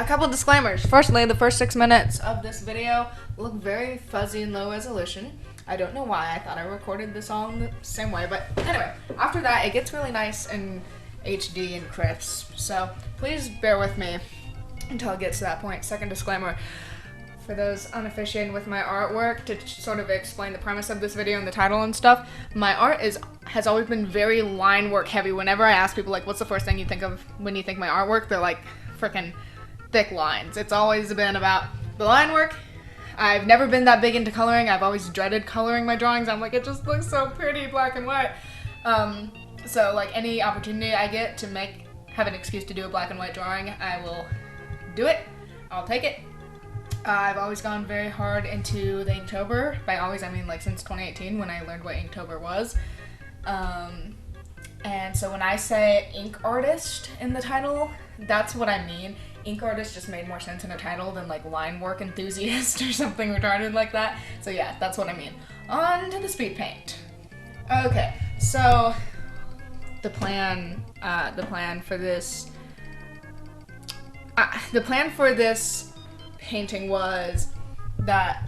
a couple disclaimers. Firstly, the first 6 minutes of this video look very fuzzy and low resolution. I don't know why. I thought I recorded this all in the same way, but anyway, after that it gets really nice and HD and crisp. So please bear with me until it gets to that point. Second disclaimer, for those uninitiated with my artwork, to sort of explain the premise of this video and the title and stuff, my art has always been very line work heavy. Whenever I ask people, like, what's the first thing you think of when you think my artwork, they're like, freaking thick lines. It's always been about the line work. I've never been that big into coloring. I've always dreaded coloring my drawings. I'm like, it just looks so pretty black and white. So like any opportunity I get to have an excuse to do a black and white drawing, I will do it. I'll take it. I've always gone very hard into the Inktober. By always, I mean like since 2018 when I learned what Inktober was. And so when I say ink artist in the title, that's what I mean. Ink artist just made more sense in a title than like line work enthusiast or something retarded like that. So yeah, that's what I mean. On to the speed paint. Okay, so the plan for this painting was that,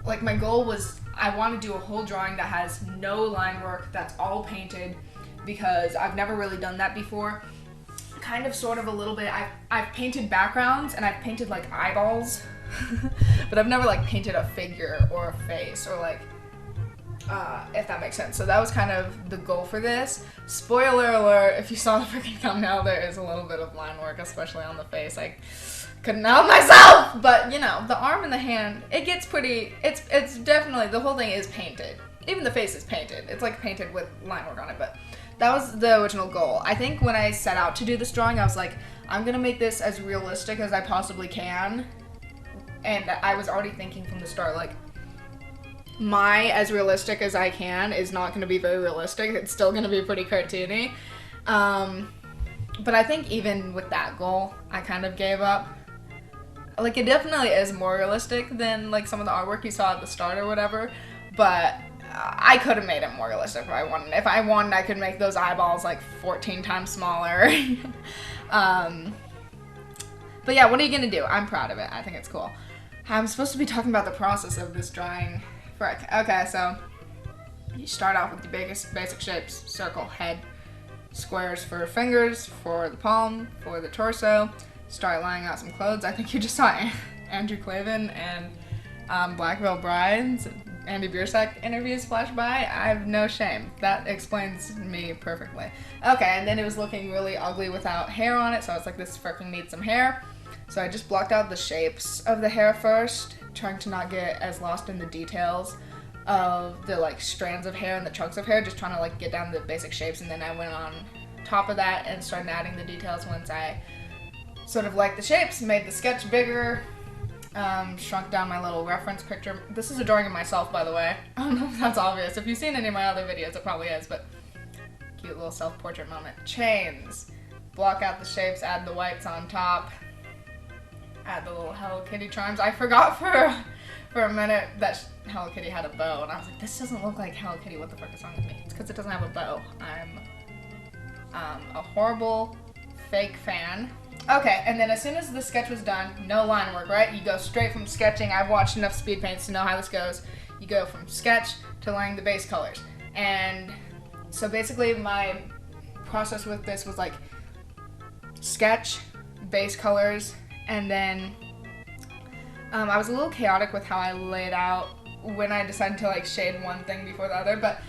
like, my goal was I want to do a whole drawing that has no line work, that's all painted, because I've never really done that before. Kind of, sort of, a little bit. I've painted backgrounds and I've painted like eyeballs, but I've never like painted a figure or a face or like, if that makes sense. So that was kind of the goal for this. Spoiler alert, if you saw the freaking thumbnail, there is a little bit of line work, especially on the face. I couldn't help myself, but you know, the arm and the hand, it gets pretty, it's definitely, the whole thing is painted. Even the face is painted. It's like painted with line work on it, but that was the original goal. I think when I set out to do this drawing, I was like, I'm gonna make this as realistic as I possibly can. And I was already thinking from the start, like, my as realistic as I can is not gonna be very realistic. It's still gonna be pretty cartoony. But I think even with that goal, I kind of gave up. Like, it definitely is more realistic than like some of the artwork you saw at the start or whatever, but I could have made it more realistic if I wanted. If I wanted, I could make those eyeballs like 14 times smaller. But yeah, what are you gonna do? I'm proud of it. I think it's cool. I'm supposed to be talking about the process of this drawing. Okay, so you start off with the basic shapes: circle, head, squares for fingers, for the palm, for the torso. Start laying out some clothes. I think you just saw Andrew Clavin and Black Veil Bride's Andy Biersack interviews flash by. I have no shame. That explains me perfectly. Okay, and then it was looking really ugly without hair on it, so I was like, this freaking needs some hair. So I just blocked out the shapes of the hair first, trying to not get as lost in the details of the like strands of hair and the chunks of hair, just trying to like get down the basic shapes, and then I went on top of that and started adding the details once I sort of liked the shapes, made the sketch bigger. Shrunk down my little reference picture. This is a drawing of myself, by the way. I don't know if that's obvious. If you've seen any of my other videos, it probably is, but cute little self-portrait moment. Chains. Block out the shapes, add the whites on top. Add the little Hello Kitty charms. I forgot for a minute that Hello Kitty had a bow, and I was like, this doesn't look like Hello Kitty. What the frick is wrong with me? It's because it doesn't have a bow. I'm a horrible fake fan. Okay, and then as soon as the sketch was done, no line work, right? You go straight from sketching. I've watched enough speed paints to know how this goes. You go from sketch to laying the base colors. And so basically my process with this was like sketch, base colors, and then I was a little chaotic with how I laid out when I decided to like shade one thing before the other, but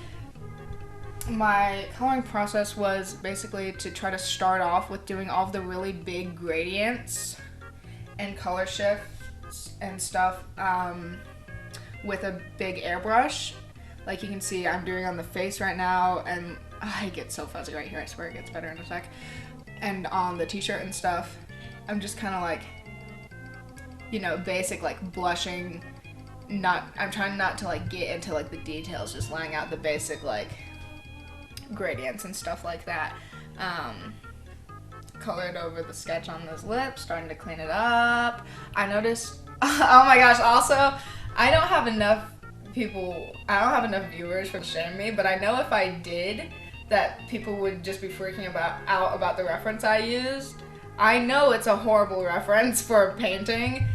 my coloring process was basically to try to start off with doing all of the really big gradients and color shifts and stuff with a big airbrush. Like you can see I'm doing on the face right now, and I get so fuzzy right here, I swear it gets better in a sec. And on the t-shirt and stuff, I'm just kind of like, you know, basic like blushing. I'm trying not to like get into like the details, just laying out the basic like gradients and stuff like that. Colored over the sketch on those lips, starting to clean it up. I noticed, oh my gosh, also, I don't have enough viewers for shame me, but I know if I did, that people would just be freaking out about the reference I used. I know it's a horrible reference for painting.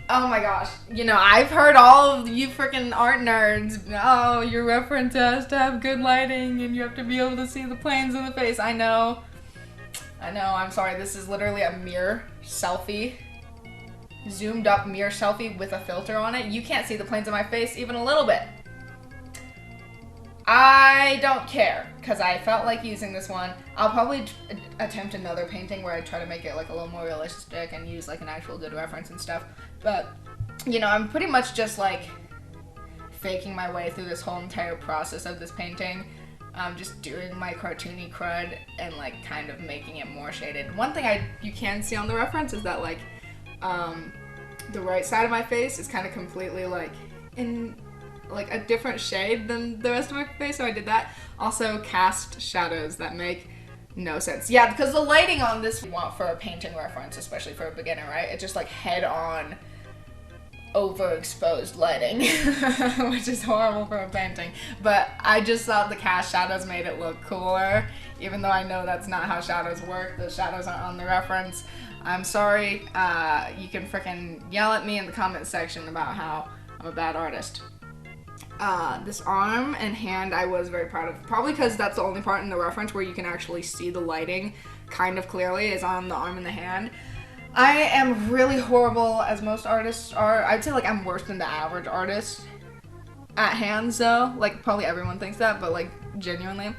Oh my gosh. You know, I've heard all of you freaking art nerds. Oh, your reference has to have good lighting and you have to be able to see the planes in the face. I know. I'm sorry. This is literally a mirror selfie. Zoomed up mirror selfie with a filter on it. You can't see the planes in my face even a little bit. I don't care, because I felt like using this one. I'll probably attempt another painting where I try to make it like a little more realistic and use like an actual good reference and stuff. But, you know, I'm pretty much just like faking my way through this whole entire process of this painting. Just doing my cartoony crud and like kind of making it more shaded. One thing you can see on the reference is that like the right side of my face is kind of completely like in like a different shade than the rest of my face, so I did that. Also cast shadows that make no sense. Yeah, because the lighting on this you want for a painting reference, especially for a beginner, right? It's just like head-on overexposed lighting, which is horrible for a painting. But I just thought the cast shadows made it look cooler, even though I know that's not how shadows work. The shadows aren't on the reference. I'm sorry. You can frickin' yell at me in the comment section about how I'm a bad artist. This arm and hand I was very proud of. Probably because that's the only part in the reference where you can actually see the lighting kind of clearly is on the arm and the hand. I am really horrible, as most artists are. I'd say like I'm worse than the average artist at hands though. Like probably everyone thinks that, but like genuinely.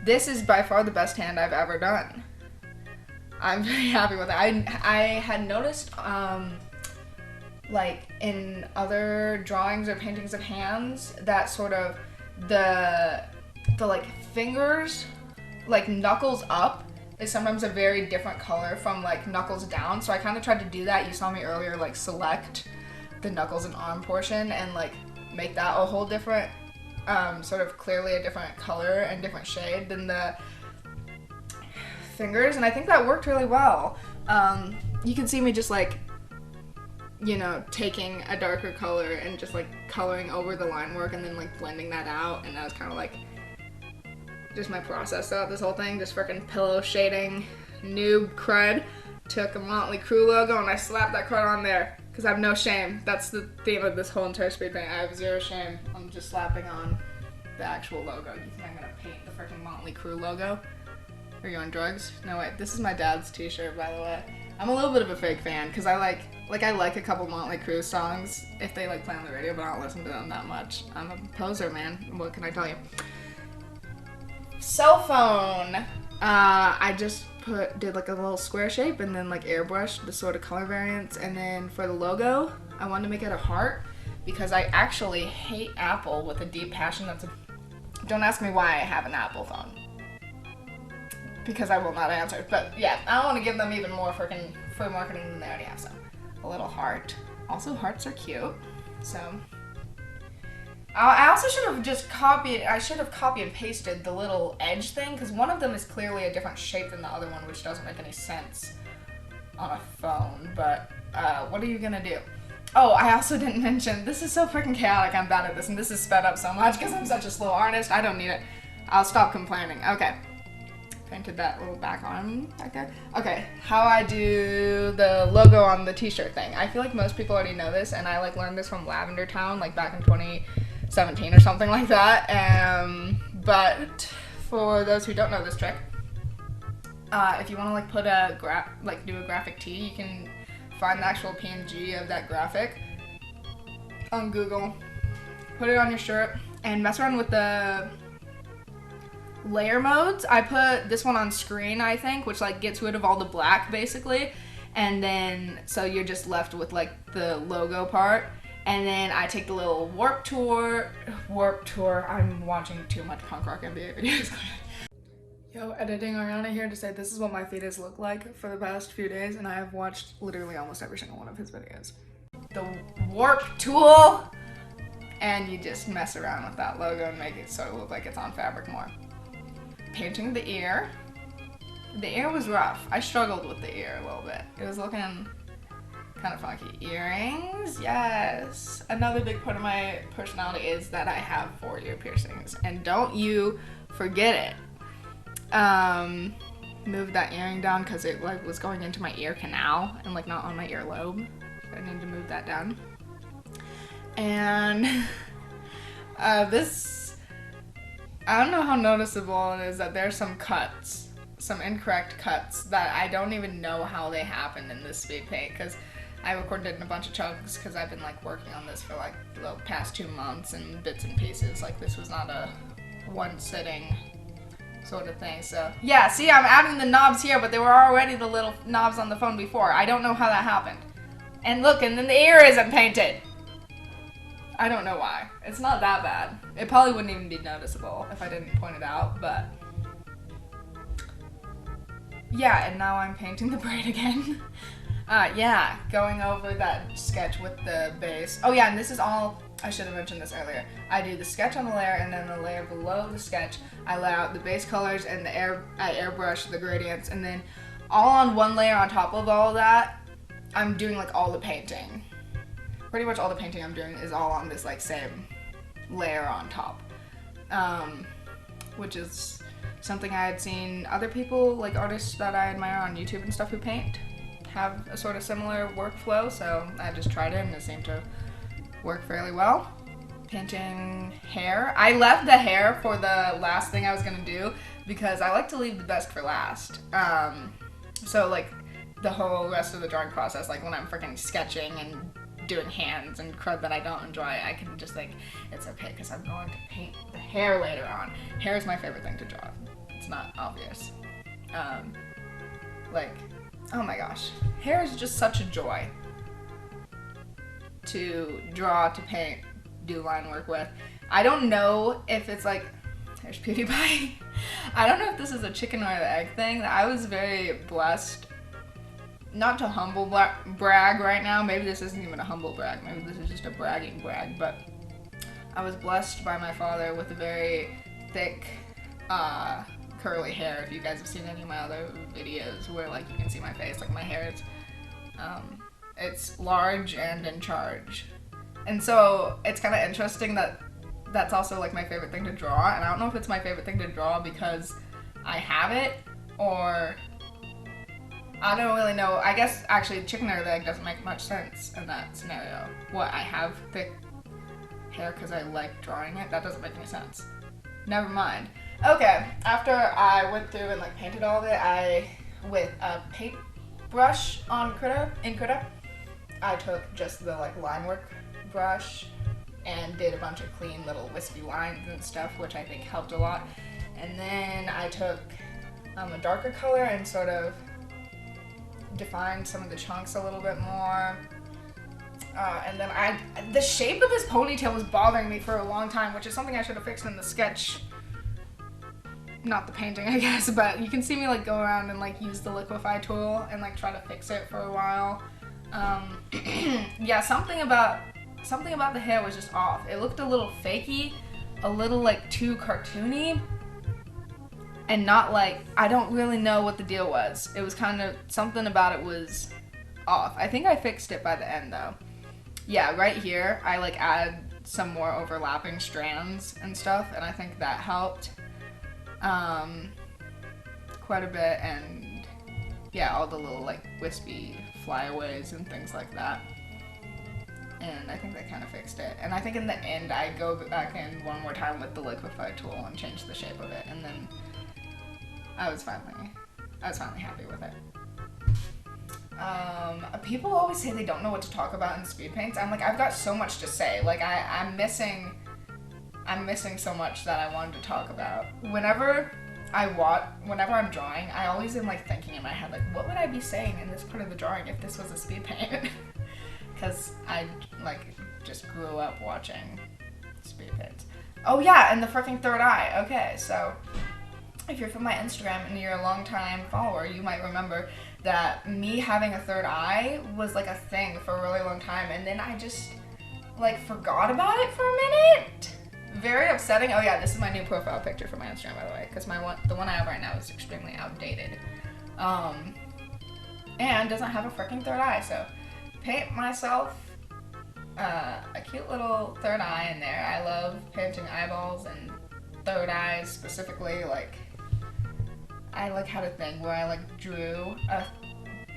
This is by far the best hand I've ever done. I'm very happy with it. I had noticed like in other drawings or paintings of hands that sort of the like fingers, like knuckles up is sometimes a very different color from like knuckles down. So I kind of tried to do that. You saw me earlier like select the knuckles and arm portion and like make that a whole different sort of clearly a different color and different shade than the fingers, and I think that worked really well. You can see me just like, you know, taking a darker color and just like coloring over the line work and then like blending that out, and that was kind of like just my process throughout this whole thing. Just freaking pillow shading, noob crud. Took a Motley Crue logo and I slapped that crud on there because I have no shame. That's the theme of this whole entire speed paint. I have zero shame. I'm just slapping on the actual logo. You think I'm gonna paint the freaking Motley Crue logo? Are you on drugs? No, wait, this is my dad's t-shirt, by the way. I'm a little bit of a fake fan because I like a couple Motley Crue songs if they like play on the radio, but I don't listen to them that much. I'm a poser, man. What can I tell you? Cell phone. I just did like a little square shape and then like airbrushed the sort of color variants, and then for the logo, I wanted to make it a heart because I actually hate Apple with a deep passion. Don't ask me why I have an Apple phone. Because I will not answer. But yeah, I don't want to give them even more freaking free marketing than they already have, so. A little heart. Also, hearts are cute. So. I also should have just copy and pasted the little edge thing, because one of them is clearly a different shape than the other one, which doesn't make any sense on a phone. But, what are you gonna do? Oh, I also didn't mention, this is so freaking chaotic, I'm bad at this, and this is sped up so much because I'm such a slow artist. I don't need it. I'll stop complaining. Okay. Painted that little back arm back there. Okay, how I do the logo on the t-shirt thing. I feel like most people already know this, and I like learned this from Lavender Town, like back in 2017 or something like that. But for those who don't know this trick, if you want to like put do a graphic tee, you can find the actual PNG of that graphic on Google, put it on your shirt, and mess around with the layer modes. I put this one on screen, I think, which like gets rid of all the black basically, and then so you're just left with like the logo part, and then I take the little warp tour. I'm watching too much punk rock NBA videos. Yo, editing Ariana here to say this is what my feed has looked like for the past few days, and I have watched literally almost every single one of his videos. The warp tool, and you just mess around with that logo and make it sort of look like it's on fabric more. Painting the ear. The ear was rough. I struggled with the ear a little bit. It was looking kind of funky. Earrings, yes. Another big part of my personality is that I have 4 ear piercings, and don't you forget it. move that earring down because it like was going into my ear canal and like not on my earlobe. So I need to move that down. And this, I don't know how noticeable it is that there's some cuts, some incorrect cuts that I don't even know how they happened in this speed paint because I recorded it in a bunch of chunks because I've been like working on this for like the past 2 months in bits and pieces. Like this was not a one sitting sort of thing. So yeah, see, I'm adding the knobs here, but they were already the little knobs on the phone before. I don't know how that happened. And look, and then the ear isn't painted. I don't know why. It's not that bad. It probably wouldn't even be noticeable if I didn't point it out, but yeah, and now I'm painting the braid again. Yeah, going over that sketch with the base. Oh yeah, and this is all, I should have mentioned this earlier. I do the sketch on the layer, and then the layer below the sketch, I lay out the base colors and I airbrush the gradients, and then all on one layer on top of all of that, I'm doing like all the painting. Pretty much all the painting I'm doing is all on this like same layer on top. Which is something I had seen other people, like artists that I admire on YouTube and stuff who paint, have a sort of similar workflow, so I just tried it and it seemed to work fairly well. Painting hair. I left the hair for the last thing I was gonna do because I like to leave the best for last. So like the whole rest of the drawing process, like when I'm freaking sketching and doing hands and crud that I don't enjoy, I can just think it's okay because I'm going to paint the hair later on. Hair is my favorite thing to draw. It's not obvious. Like, oh my gosh, hair is just such a joy to draw, to paint, do line work with. I don't know if it's like, there's PewDiePie. I don't know if this is a chicken or the egg thing. I was very blessed, not to humble brag right now, maybe this isn't even a humble brag, maybe this is just a bragging brag, but I was blessed by my father with a very thick, curly hair. If you guys have seen any of my other videos where like you can see my face, like my hair is, it's large and in charge. And so it's kind of interesting that that's also like my favorite thing to draw, and I don't know if it's my favorite thing to draw because I have it, or I don't really know. I guess actually chicken or the egg doesn't make much sense in that scenario. What, I have thick hair because I like drawing it? That doesn't make any sense. Never mind. Okay, after I went through and like painted all of it, with a paint brush in Krita, I took just the like line work brush and did a bunch of clean little wispy lines and stuff, which I think helped a lot. And then I took a darker color and sort of defined some of the chunks a little bit more. And then the shape of this ponytail was bothering me for a long time, which is something I should have fixed in the sketch. Not the painting, I guess, but you can see me like go around and like use the liquify tool and like try to fix it for a while. Yeah, something about the hair was just off. It looked a little fakey, a little like too cartoony, and not like, I don't really know what the deal was. It was kind of, something about it was off. I think I fixed it by the end though. Yeah, right here, I like add some more overlapping strands and stuff, and I think that helped quite a bit, and yeah, all the little like wispy flyaways and things like that. And I think that kind of fixed it. And I think in the end, I go back in one more time with the liquify tool and change the shape of it, and then I was finally happy with it. People always say they don't know what to talk about in speed paints. I'm like, I've got so much to say. Like I'm missing so much that I wanted to talk about. Whenever I'm drawing, I always am like thinking in my head, like, what would I be saying in this part of the drawing if this was a speed paint? Because I like just grew up watching speed paints. Oh yeah, and the freaking third eye. Okay, so if you're from my Instagram and you're a long-time follower, you might remember that me having a third eye was like a thing for a really long time, and then I just like forgot about it for a minute. Very upsetting. Oh yeah, this is my new profile picture for my Instagram, by the way, because the one I have right now is extremely outdated, and doesn't have a freaking third eye. So paint myself a cute little third eye in there. I love painting eyeballs and third eyes specifically. Like, I like had a thing where I like drew a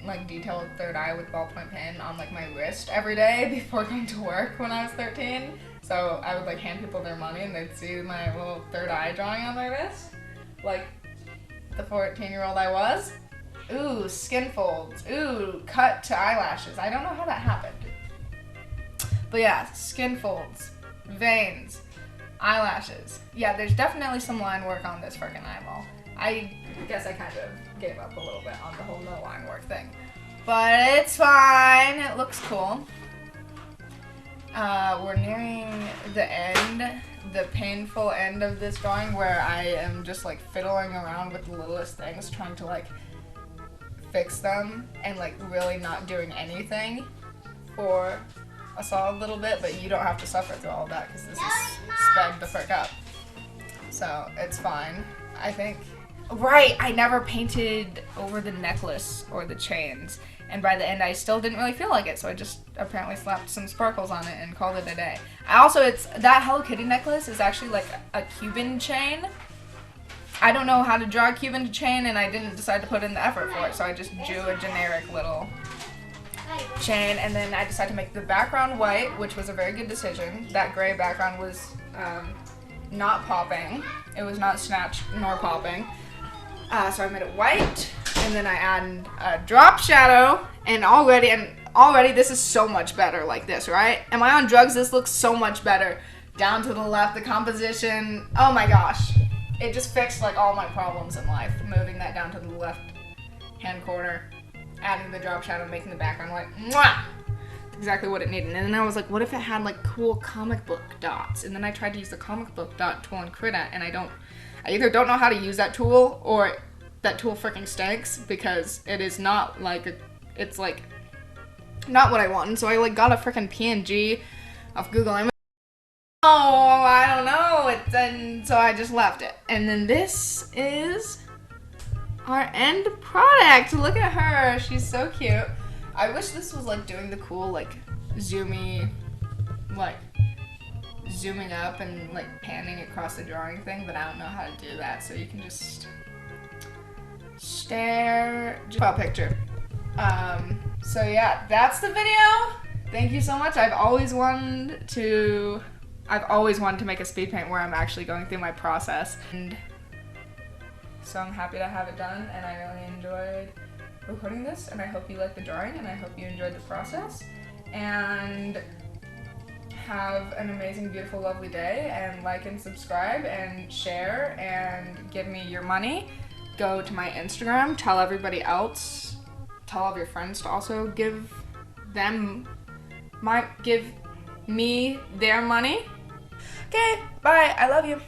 like detailed third eye with ballpoint pen on like my wrist every day before going to work when I was 13. So I would like hand people their money and they'd see my little third eye drawing on my wrist, like the 14-year-old I was. Ooh, skin folds. Ooh, cut to eyelashes. I don't know how that happened. But yeah, skin folds, veins, eyelashes. Yeah, there's definitely some line work on this freaking eyeball. I guess I kind of gave up a little bit on the whole no line work thing. But it's fine. It looks cool. We're nearing the end, the painful end of this drawing where I am just like fiddling around with the littlest things, trying to like fix them and like really not doing anything for a solid little bit, but you don't have to suffer through all of that because this is sped the frick up. So it's fine, I think. Right, I never painted over the necklace or the chains, and by the end I still didn't really feel like it, so I just apparently slapped some sparkles on it and called it a day. It's that Hello Kitty necklace is actually like a Cuban chain. I don't know how to draw a Cuban chain, and I didn't decide to put in the effort for it, so I just drew a generic little chain, and then I decided to make the background white, which was a very good decision. That gray background was not popping. It was not snatched nor popping. So I made it white, and then I added a drop shadow, and already this is so much better like this, right? Am I on drugs? This looks so much better. Down to the left, the composition, oh my gosh. It just fixed like all my problems in life, moving that down to the left hand corner, adding the drop shadow, making the background white. Mwah! Exactly what it needed. And then I was like, what if it had like cool comic book dots? And then I tried to use the comic book dot tool in Krita, and I either don't know how to use that tool, or that tool freaking stinks, because it is not like it's like not what I want. And so I like got a freaking PNG off Google Images. Oh, I don't know. And so I just left it. And then this is our end product. Look at her. She's so cute. I wish this was like doing the cool like zoomy, like zooming up and like panning across the drawing thing, but I don't know how to do that. So you can just stare. Profile picture. So yeah, that's the video. Thank you so much. I've always wanted to make a speed paint where I'm actually going through my process, and so I'm happy to have it done, and I really enjoyed recording this, and I hope you liked the drawing, and I hope you enjoyed the process, and have an amazing, beautiful, lovely day, and like and subscribe and share and give me your money. Go to my Instagram, tell everybody else, tell all of your friends to also give me their money. Okay, bye, I love you.